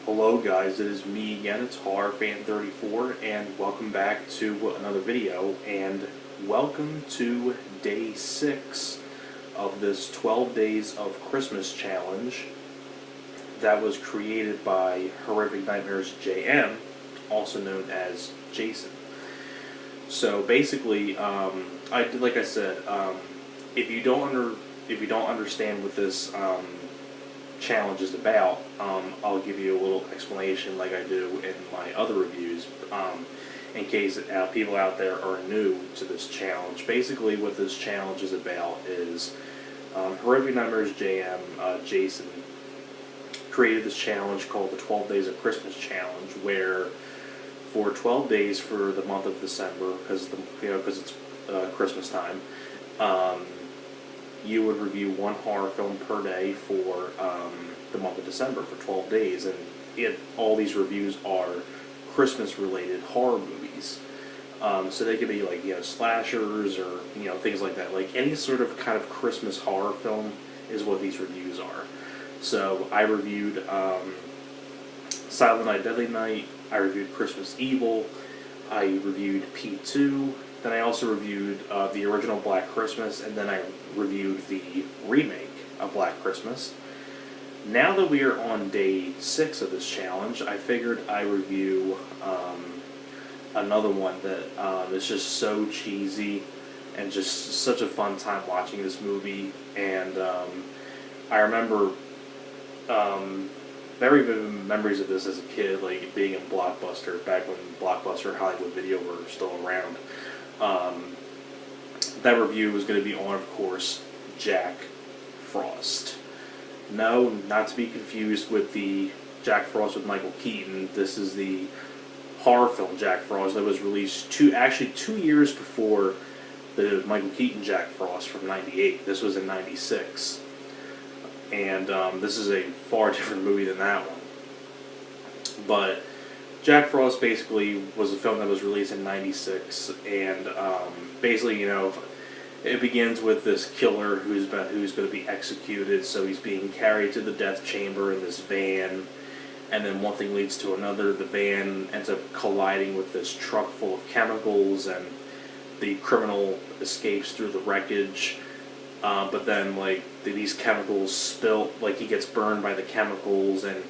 Hello guys, it is me again, it's HorrorFan34, and welcome back to another video, and welcome to day 6 of this 12 Days of Christmas challenge that was created by Horrific Nightmares JM, also known as Jason. So basically, like I said, if you don't understand what this challenge is about, I'll give you a little explanation like I do in my other reviews, in case people out there are new to this challenge. Basically what this challenge is about is Horrific Nightmares JM, Jason, created this challenge called the 12 Days of Christmas Challenge, where for 12 days for the month of December, because it's Christmas time, you would review one horror film per day for the month of December for 12 days, and all these reviews are Christmas-related horror movies. So they could be like slashers or things like that. Like any sort of kind of Christmas horror film is what these reviews are. So I reviewed Silent Night, Deadly Night. I reviewed Christmas Evil. I reviewed P2. Then I also reviewed the original Black Christmas, and then I reviewed the remake of Black Christmas. Now that we are on day 6 of this challenge, I figured I review another one that is just so cheesy and just such a fun time watching this movie. And I remember very vivid memories of this as a kid, like being in Blockbuster, back when Blockbuster and Hollywood Video were still around. That review was going to be on, of course, Jack Frost. No, not to be confused with the Jack Frost with Michael Keaton. This is the horror film Jack Frost that was released 2 years before the Michael Keaton Jack Frost from '98. This was in '96. And this is a far different movie than that one. But Jack Frost basically was a film that was released in '96, and basically, it begins with this killer who's going to be executed. So he's being carried to the death chamber in this van, and then one thing leads to another. The van ends up colliding with this truck full of chemicals, and the criminal escapes through the wreckage. But then, these chemicals spill, he gets burned by the chemicals, and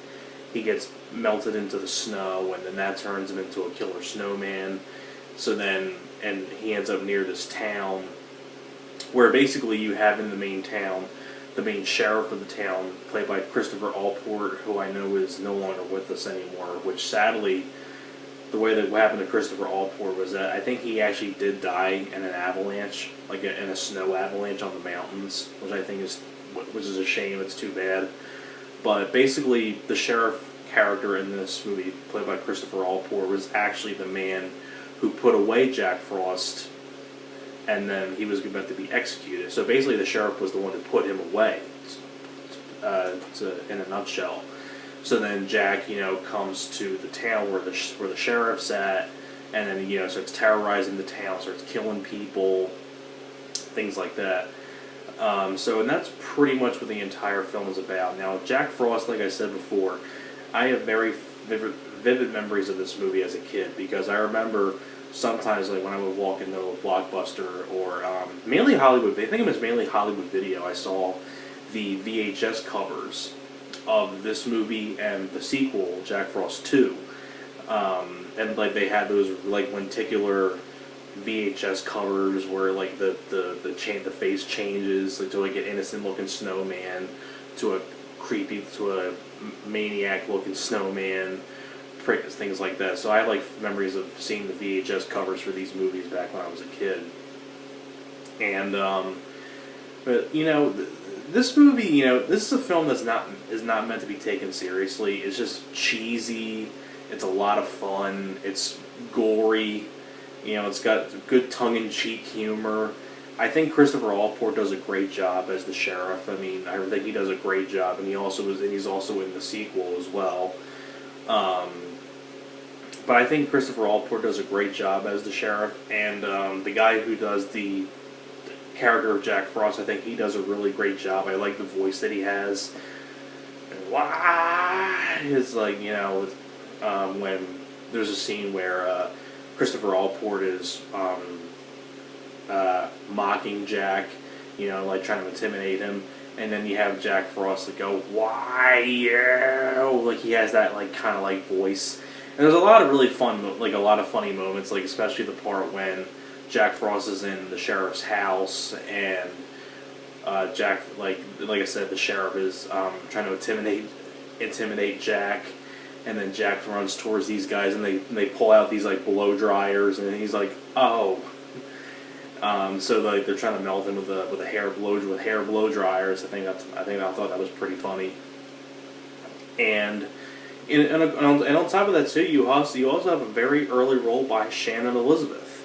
he gets melted into the snow, and then that turns him into a killer snowman. So then, and he ends up near this town, where basically you have in the main town, the main sheriff of the town, played by Christopher Allport, who I know is no longer with us anymore, which sadly, the way that what happened to Christopher Allport was that I think he actually did die in an avalanche, in a snow avalanche on the mountains, which I think is a shame. It's too bad. But basically, the sheriff character in this movie, played by Christopher Allport, was actually the man who put away Jack Frost, and then he was about to be executed. So basically, the sheriff was the one who put him away, in a nutshell. So then Jack, comes to the town where the sheriff's at, and then starts terrorizing the town, starts killing people, things like that. And that's pretty much what the entire film is about. Now, Jack Frost, like I said before, I have very vivid memories of this movie as a kid, because I remember sometimes, when I would walk into a Blockbuster or mainly Hollywood, I think it was mainly Hollywood Video, I saw the VHS covers of this movie and the sequel, Jack Frost 2. And they had those lenticular VHS covers where the face changes to an innocent looking snowman to a maniac looking snowman, things like that. So I have memories of seeing the VHS covers for these movies back when I was a kid. And but this movie, this is a film that's not meant to be taken seriously. It's just cheesy. It's a lot of fun. It's gory. It's got good tongue-in-cheek humor. I think Christopher Allport does a great job as the sheriff. I think he does a great job, and he's also in the sequel as well. But I think Christopher Allport does a great job as the sheriff, and the guy who does the character of Jack Frost, I think he does a really great job. I like the voice that he has. why? It's like, you know, when there's a scene where Christopher Allport is mocking Jack, you know, like trying to intimidate him, and then you have Jack Frost to go, "Why you?" Like he has that like kind of like voice, and there's a lot of really fun, like a lot of funny moments, like especially the part when Jack Frost is in the sheriff's house and Jack, like I said, the sheriff is trying to intimidate Jack, and then Jack runs towards these guys, and they pull out these like blow dryers, and he's like, "Oh." So like they're trying to melt him with hair blow dryers. I thought that was pretty funny. And on top of that too, you also have a very early role by Shannon Elizabeth.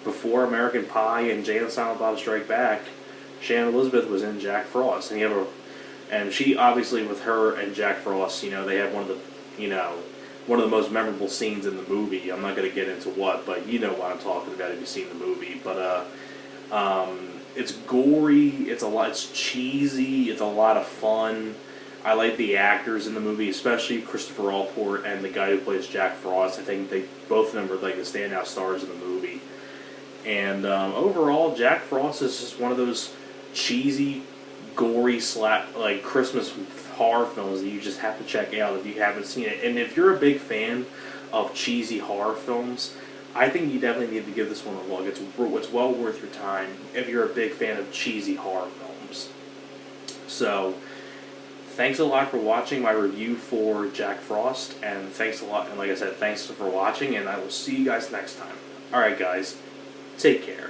Before American Pie and Jay and Silent Bob Strike Back, Shannon Elizabeth was in Jack Frost, and she obviously, with her and Jack Frost, you know, they have one of the most memorable scenes in the movie. I'm not going to get into what, but you know what I'm talking about if you've seen the movie. But it's gory, it's cheesy, it's a lot of fun. I like the actors in the movie, especially Christopher Allport and the guy who plays Jack Frost. I think both of them were like the standout stars in the movie. And overall, Jack Frost is just one of those cheesy, gory like Christmas horror films that you just have to check out if you haven't seen it. And if you're a big fan of cheesy horror films, I think you definitely need to give this one a look. It's well worth your time if you're a big fan of cheesy horror films. So, thanks a lot for watching my review for Jack Frost, and thanks a lot. And like I said, thanks for watching, and I will see you guys next time. All right, guys, take care.